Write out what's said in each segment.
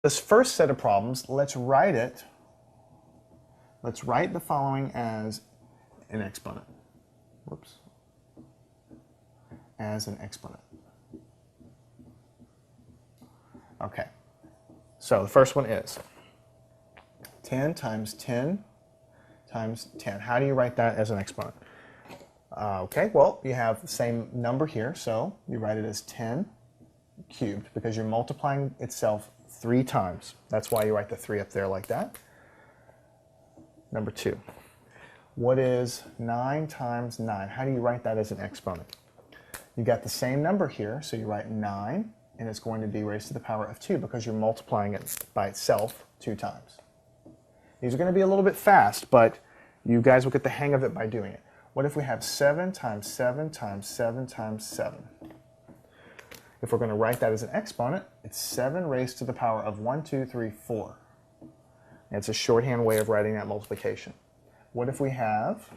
This first set of problems, let's write it. Let's write the following as an exponent. Whoops. As an exponent. Okay. So the first one is 10 times 10 times 10. How do you write that as an exponent? Okay, well, you have the same number here, so you write it as 10 cubed because you're multiplying itself 3 times. That's why you write the 3 up there like that. Number 2. What is 9 times 9? How do you write that as an exponent? You got the same number here, so you write 9, and it's going to be raised to the power of 2 because you're multiplying it by itself 2 times. These are going to be a little bit fast, but you guys will get the hang of it by doing it. What if we have 7 times 7 times 7 times 7? If we're going to write that as an exponent, it's 7 raised to the power of 1, 2, 3, 4. And it's a shorthand way of writing that multiplication. What if we have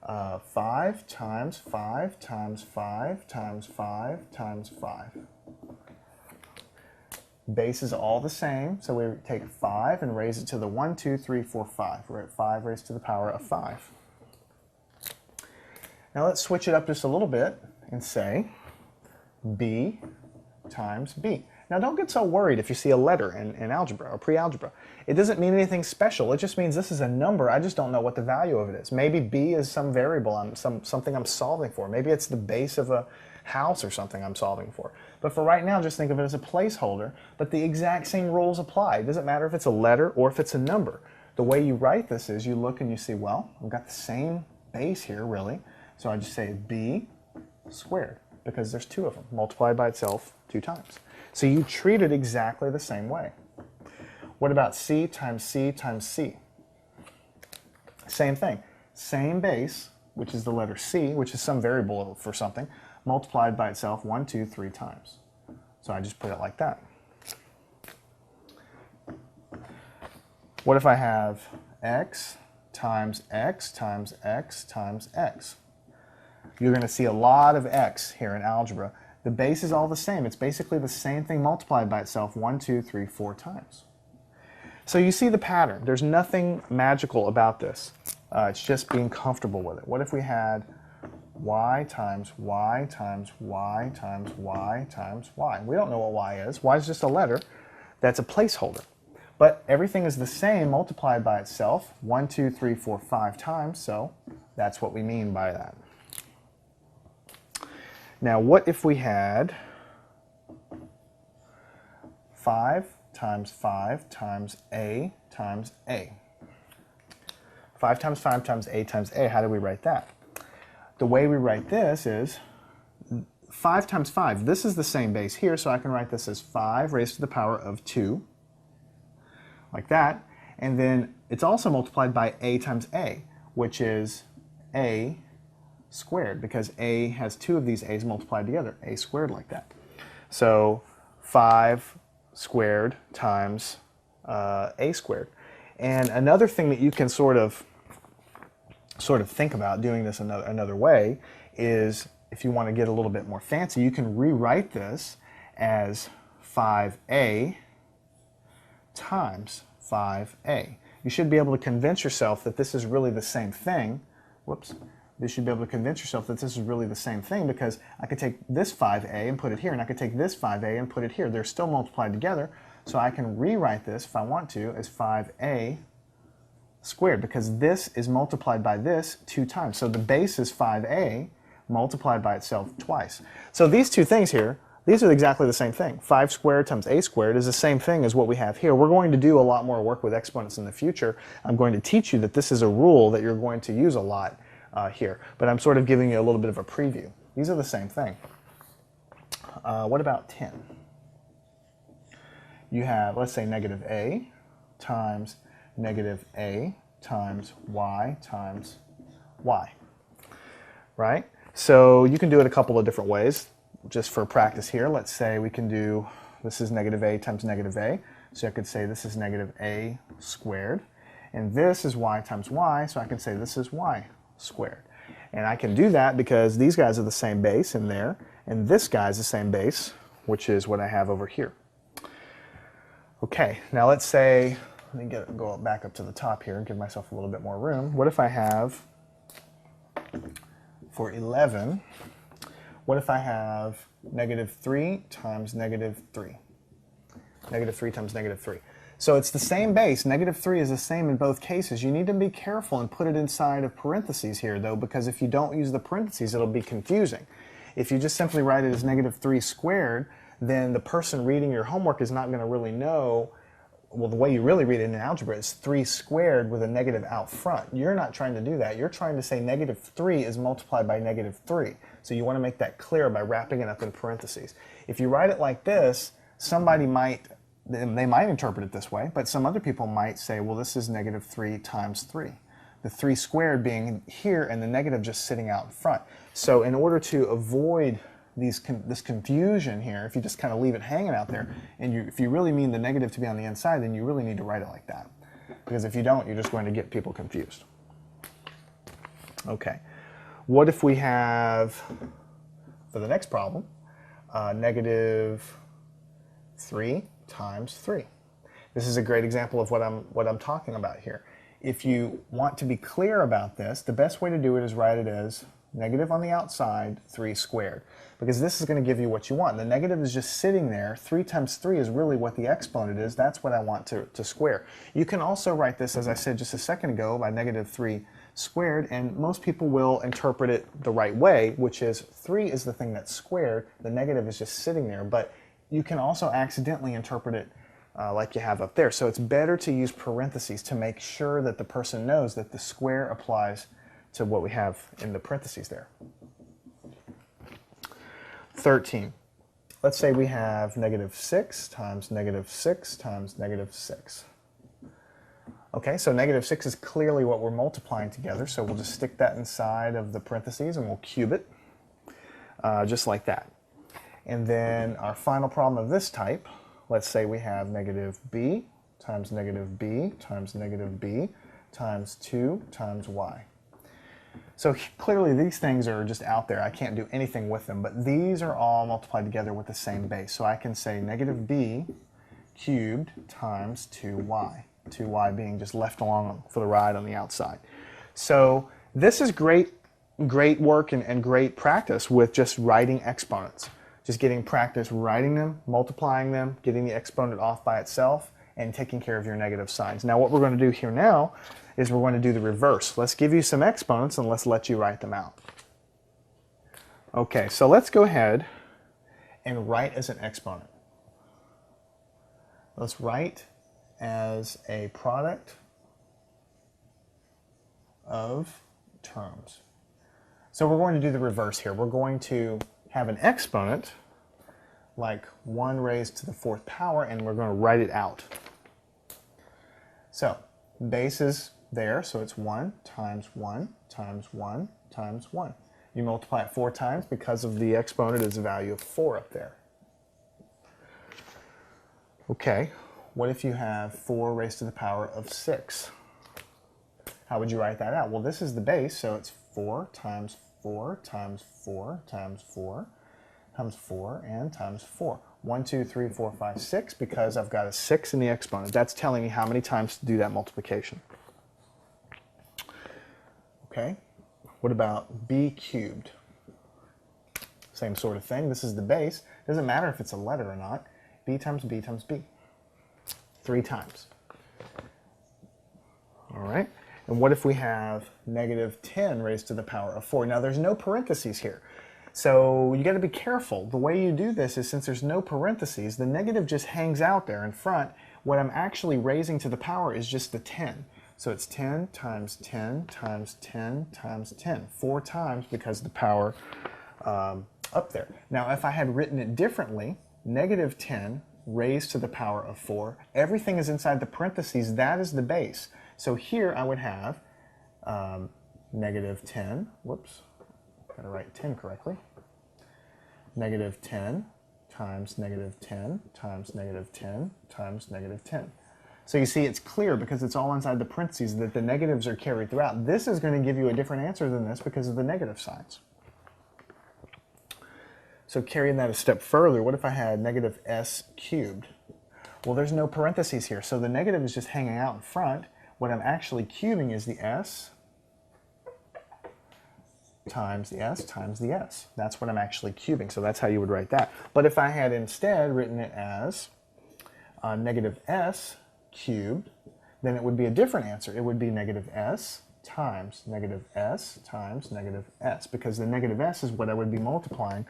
5 times 5 times 5 times 5 times 5? Base is all the same, so we take 5 and raise it to the 1, 2, 3, 4, 5. We're at 5 raised to the power of 5. Now let's switch it up just a little bit and say b times b. Now don't get so worried if you see a letter in algebra or pre-algebra. It doesn't mean anything special. It just means this is a number. I just don't know what the value of it is. Maybe b is some variable, something I'm solving for. Maybe it's the base of a house or something I'm solving for. But for right now, just think of it as a placeholder, but the exact same rules apply. It doesn't matter if it's a letter or if it's a number. The way you write this is you look and you see, well, I've got the same base here, really. So I just say b squared, because there's 2 of them, multiplied by itself 2 times. So you treat it exactly the same way. What about c times c times c? Same thing. Same base, which is the letter c, which is some variable for something, multiplied by itself 1, 2, 3 times. So I just put it like that. What if I have x times x times x times x? You're going to see a lot of x here in algebra. The base is all the same. It's basically the same thing multiplied by itself 1, 2, 3, 4 times. So you see the pattern. There's nothing magical about this. It's just being comfortable with it. What if we had y times y times y times y times y? We don't know what y is. Y is just a letter. That's a placeholder. But everything is the same multiplied by itself 1, 2, 3, 4, 5 times. So that's what we mean by that. Now, what if we had 5 times 5 times a times a? 5 times 5 times a times a, how do we write that? The way we write this is 5 times 5. This is the same base here, so I can write this as 5 raised to the power of 2, like that. And then it's also multiplied by a times a, which is a squared, because a has 2 of these a's multiplied together, a squared like that. So 5 squared times a squared. And another thing that you can sort of think about doing this another way is, if you want to get a little bit more fancy, you can rewrite this as 5a times 5a. You should be able to convince yourself that this is really the same thing. Whoops. You should be able to convince yourself that this is really the same thing, because I could take this 5a and put it here, and I could take this 5a and put it here. They're still multiplied together, so I can rewrite this, if I want to, as 5a squared, because this is multiplied by this 2 times. So the base is 5a multiplied by itself twice. So these two things here, these are exactly the same thing. 5 squared times a squared is the same thing as what we have here. We're going to do a lot more work with exponents in the future. I'm going to teach you that this is a rule that you're going to use a lot here, but I'm sort of giving you a little bit of a preview. These are the same thing. What about 10? You have, let's say, negative a times negative a times y, right? So you can do it a couple of different ways. Just for practice here, let's say we can do, this is negative a times negative a, so I could say this is negative a squared, and this is y times y, so I can say this is y squared. And I can do that because these guys are the same base in there, and this guy is the same base, which is what I have over here. Okay, now let's say, let me go back up to the top here and give myself a little bit more room. What if I have, for 11, what if I have negative 3 times negative 3? Negative 3 times negative 3. So it's the same base. Negative 3 is the same in both cases. You need to be careful and put it inside of parentheses here, though, because if you don't use the parentheses, it'll be confusing. If you just simply write it as negative 3 squared, then the person reading your homework is not going to really know, well, the way you really read it in algebra is 3 squared with a negative out front. You're not trying to do that. You're trying to say negative 3 is multiplied by negative 3. So you want to make that clear by wrapping it up in parentheses. If you write it like this, somebody might, they might interpret it this way, but some other people might say, well, this is negative 3 times 3. The 3 squared being here and the negative just sitting out in front. So in order to avoid this confusion here, if you just kind of leave it hanging out there, and if you really mean the negative to be on the inside, then you really need to write it like that. Because if you don't, you're just going to get people confused. Okay. What if we have, for the next problem, negative 3 times 3? This is a great example of what I'm talking about here. If you want to be clear about this, the best way to do it is write it as negative on the outside, 3 squared. Because this is going to give you what you want. The negative is just sitting there. 3 times 3 is really what the exponent is. That's what I want to square. You can also write this, as I said just a second ago, by negative 3 squared, and most people will interpret it the right way, which is 3 is the thing that's squared. The negative is just sitting there. But you can also accidentally interpret it like you have up there. So it's better to use parentheses to make sure that the person knows that the square applies to what we have in the parentheses there. 13. Let's say we have negative 6 times negative 6 times negative 6. Okay, so negative 6 is clearly what we're multiplying together, so we'll just stick that inside of the parentheses and we'll cube it, just like that. And then our final problem of this type, let's say we have negative b times negative b times negative b times 2 times y. So clearly these things are just out there. I can't do anything with them, but these are all multiplied together with the same base. So I can say negative b cubed times 2y. 2y being just left along for the ride on the outside. So this is great work and great practice with just writing exponents. Just getting practice writing them, multiplying them, getting the exponent off by itself, and taking care of your negative signs. Now what we're going to do here now is we're going to do the reverse. Let's give you some exponents and let's let you write them out. Okay, so let's go ahead and write as an exponent. Let's write as a product of terms. So we're going to do the reverse here. We're going to have an exponent like 1 raised to the 4th power, and we're going to write it out. So base is there, so it's 1 times 1 times 1 times 1. You multiply it 4 times because of the exponent is a value of 4 up there. Okay, what if you have 4 raised to the power of 6? How would you write that out? Well, this is the base, so it's 4 times 4 times 4 times 4 times 4 and times 4. 1, 2, 3, 4, 5, 6, because I've got a 6 in the exponent. That's telling me how many times to do that multiplication. Okay, what about b cubed? Same sort of thing. This is the base. Doesn't matter if it's a letter or not. b times b times b. 3 times. All right, and what if we have negative 10 raised to the power of 4? Now there's no parentheses here. So you got to be careful. The way you do this is, since there's no parentheses, the negative just hangs out there in front. What I'm actually raising to the power is just the 10. So it's 10 times 10 times 10 times 10. 4 times because the power up there. Now if I had written it differently, negative 10 raised to the power of 4, everything is inside the parentheses. That is the base. So here I would have negative 10. Whoops. Got to write 10 correctly. Negative 10 times negative 10 times negative 10 times negative 10. So you see it's clear because it's all inside the parentheses that the negatives are carried throughout. This is going to give you a different answer than this because of the negative signs. So carrying that a step further, what if I had negative s cubed? Well, there's no parentheses here, so the negative is just hanging out in front. What I'm actually cubing is the s times the s times the s. That's what I'm actually cubing, so that's how you would write that. But if I had instead written it as negative s cubed, then it would be a different answer. It would be negative s times negative s times negative s, because the negative s is what I would be multiplying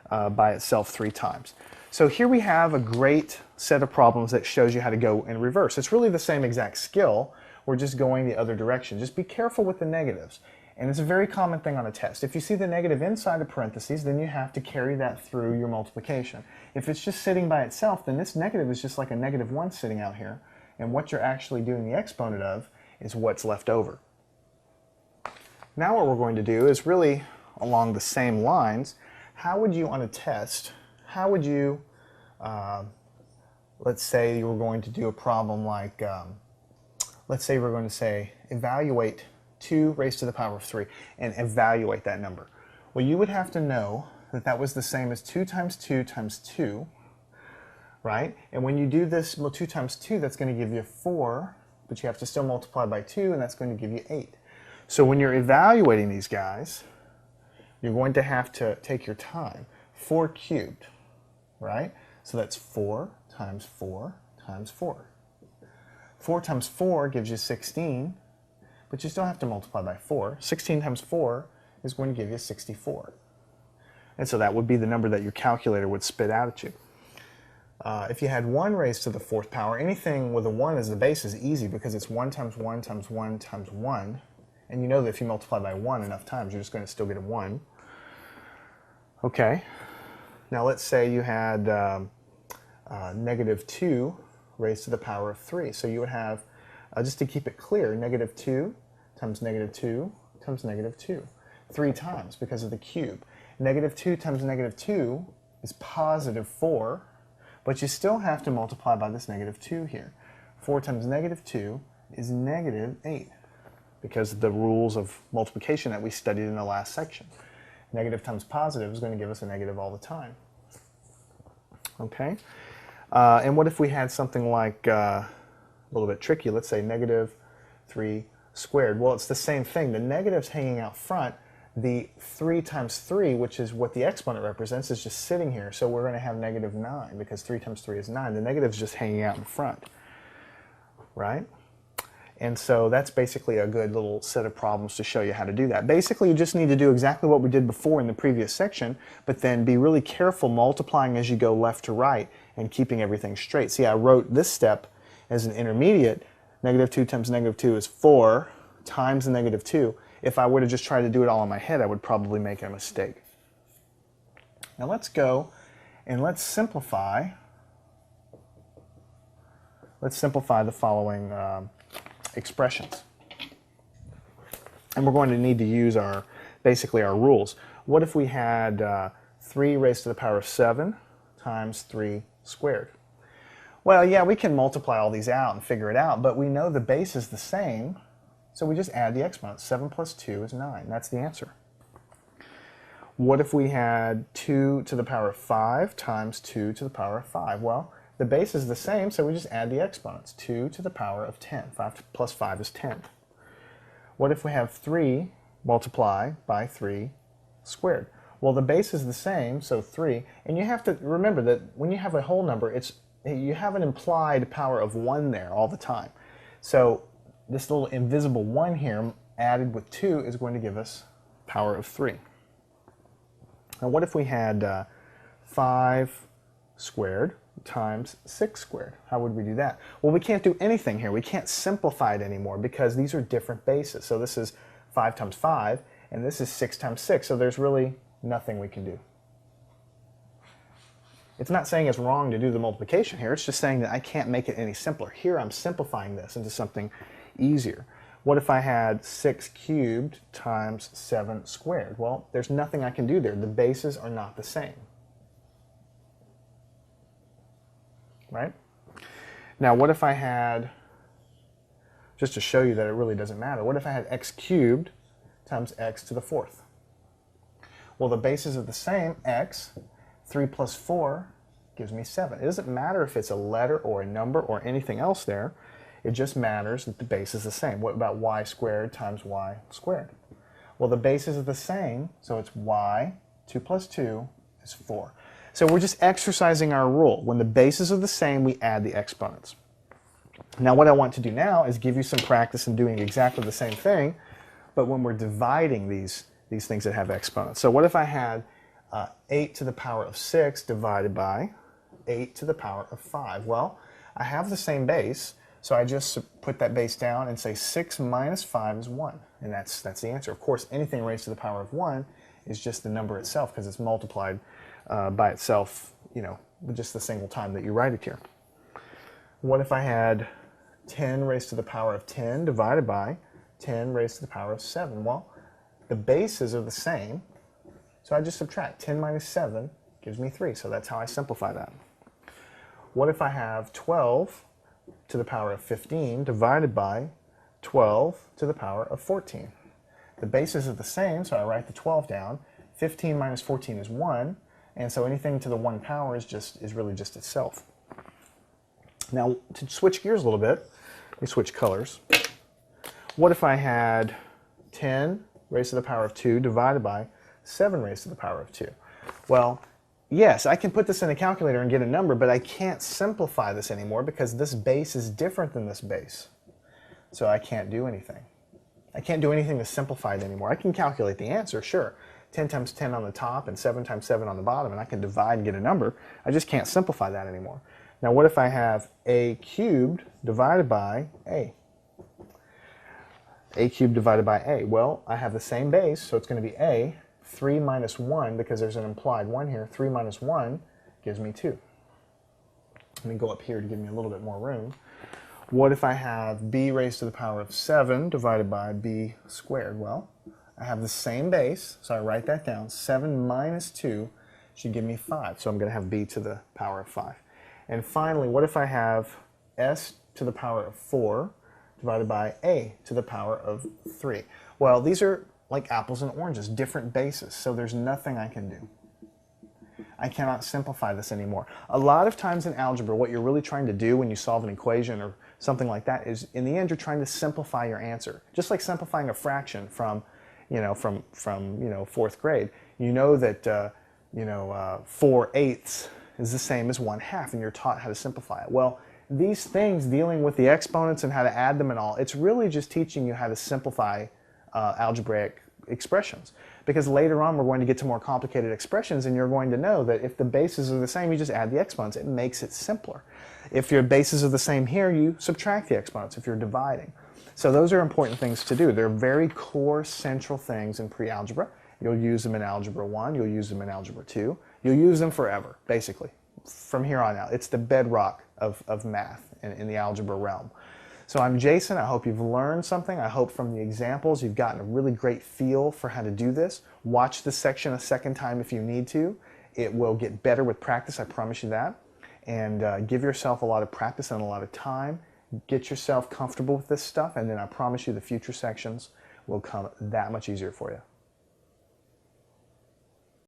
by itself 3 times. So here we have a great set of problems that shows you how to go in reverse. It's really the same exact skill, we're just going the other direction. Just be careful with the negatives. And it's a very common thing on a test. If you see the negative inside of parentheses, then you have to carry that through your multiplication. If it's just sitting by itself, then this negative is just like a negative 1 sitting out here. And what you're actually doing the exponent of is what's left over. Now what we're going to do is really along the same lines. How would you on a test, how would you, let's say you were going to do a problem like, let's say we're going to say evaluate 2 raised to the power of 3 and evaluate that number. Well, you would have to know that that was the same as 2 times 2 times 2, right? And when you do this, well, 2 times 2, that's going to give you 4, but you have to still multiply by 2, and that's going to give you 8. So when you're evaluating these guys, you're going to have to take your time. 4 cubed, right? So that's 4 times 4 times 4. 4 times 4 gives you 16, but you still have to multiply by 4. 16 times 4 is going to give you 64. And so that would be the number that your calculator would spit out at you. If you had 1 raised to the 4th power, anything with a 1 as the base is easy because it's 1 times 1 times 1 times 1. And you know that if you multiply by 1 enough times, you're just going to still get a 1. Okay. Now let's say you had negative 2 raised to the power of 3. So you would have, just to keep it clear, negative 2 times negative 2 times negative 2. 3 times because of the cube. Negative 2 times negative 2 is positive 4, but you still have to multiply by this negative 2 here. 4 times negative 2 is negative 8 because of the rules of multiplication that we studied in the last section. Negative times positive is going to give us a negative all the time. Okay? And what if we had something like a little bit tricky? Let's say negative 3 squared. Well, it's the same thing. The negative's hanging out front. The 3 times 3, which is what the exponent represents, is just sitting here. So we're going to have negative 9 because 3 times 3 is 9. The negative's just hanging out in front, right? And so that's basically a good little set of problems to show you how to do that. Basically, you just need to do exactly what we did before in the previous section, but then be really careful multiplying as you go left to right and keeping everything straight. See, I wrote this step as an intermediate. Negative 2 times negative 2 is 4 times the negative 2. If I were to just try to do it all in my head, I would probably make a mistake. Now let's go and let's simplify. Let's simplify the following expressions. And we're going to need to use basically our rules. What if we had 3 raised to the power of 7 times 3 squared? Well, yeah, we can multiply all these out and figure it out, but we know the base is the same, so we just add the exponents. 7 plus 2 is 9. That's the answer. What if we had 2 to the power of 5 times 2 to the power of 5? Well, the base is the same, so we just add the exponents. 2 to the power of 10. 5 plus 5 is 10. What if we have 3 multiply by 3 squared? Well, the base is the same, so 3. And you have to remember that when you have a whole number, you have an implied power of 1 there all the time. So this little invisible 1 here added with 2 is going to give us power of 3. Now what if we had 5 squared times 6 squared? How would we do that? Well, we can't do anything here. We can't simplify it anymore because these are different bases. So this is 5 times 5, and this is 6 times 6. So there's really nothing we can do. It's not saying it's wrong to do the multiplication here. It's just saying that I can't make it any simpler. Here I'm simplifying this into something easier. What if I had 6 cubed times 7 squared? Well, there's nothing I can do there. The bases are not the same. Right? Now, what if I had, just to show you that it really doesn't matter, what if I had x cubed times x to the 4th? Well, the bases are the same. X, 3 plus 4 gives me 7. It doesn't matter if it's a letter or a number or anything else there. It just matters that the base is the same. What about y squared times y squared? Well, the bases are the same, so it's y, 2 plus 2 is 4. So we're just exercising our rule. When the bases are the same, we add the exponents. Now what I want to do now is give you some practice in doing exactly the same thing, but when we're dividing these things that have exponents. So what if I had 8 to the power of 6 divided by 8 to the power of 5? Well, I have the same base, so I just put that base down and say 6 minus 5 is 1. And that's the answer. Of course, anything raised to the power of 1 is just the number itself because it's multiplied by itself, just the single time that you write it here. What if I had 10 raised to the power of 10 divided by 10 raised to the power of 7? Well, the bases are the same, so I just subtract. 10 minus 7 gives me 3, so that's how I simplify that. What if I have 12 to the power of 15 divided by 12 to the power of 14? The bases are the same, so I write the 12 down. 15 minus 14 is 1, and so anything to the 1 power is really just itself. Now, to switch gears a little bit, let me switch colors. What if I had 10 raised to the power of 2 divided by 7 raised to the power of 2? Well, yes, I can put this in a calculator and get a number, but I can't simplify this anymore because this base is different than this base. So I can't do anything. I can't do anything to simplify it anymore. I can calculate the answer, sure. 10 times 10 on the top and 7 times 7 on the bottom, and I can divide and get a number. I just can't simplify that anymore. Now what if I have a cubed divided by a? A cubed divided by a. Well, I have the same base, so it's going to be a. 3 minus 1, because there's an implied 1 here, 3 minus 1 gives me 2. Let me go up here to give me a little bit more room. What if I have b raised to the power of 7 divided by b squared? Well, I have the same base, so I write that down. 7 minus 2 should give me 5, so I'm going to have b to the power of 5. And finally, what if I have s to the power of 4 divided by a to the power of 3? Well, these are like apples and oranges, different bases, so there's nothing I can do. I cannot simplify this anymore. A lot of times in algebra, what you're really trying to do when you solve an equation or something like that is, in the end, you're trying to simplify your answer. Just like simplifying a fraction from 4th grade. You know that 4/8 is the same as 1/2, and you're taught how to simplify it. Well, these things, dealing with the exponents and how to add them and all, it's really just teaching you how to simplify algebraic expressions. Because later on we're going to get to more complicated expressions, and you're going to know that if the bases are the same, you just add the exponents. It makes it simpler. If your bases are the same here, you subtract the exponents if you're dividing. So those are important things to do. They're very core central things in pre-algebra. You'll use them in Algebra 1, you'll use them in Algebra 2. You'll use them forever, basically, from here on out. It's the bedrock of math in the algebra realm. So I'm Jason. I hope you've learned something. I hope from the examples you've gotten a really great feel for how to do this. Watch this section a second time if you need to. It will get better with practice, I promise you that. And give yourself a lot of practice and a lot of time. Get yourself comfortable with this stuff, and then I promise you the future sections will come that much easier for you.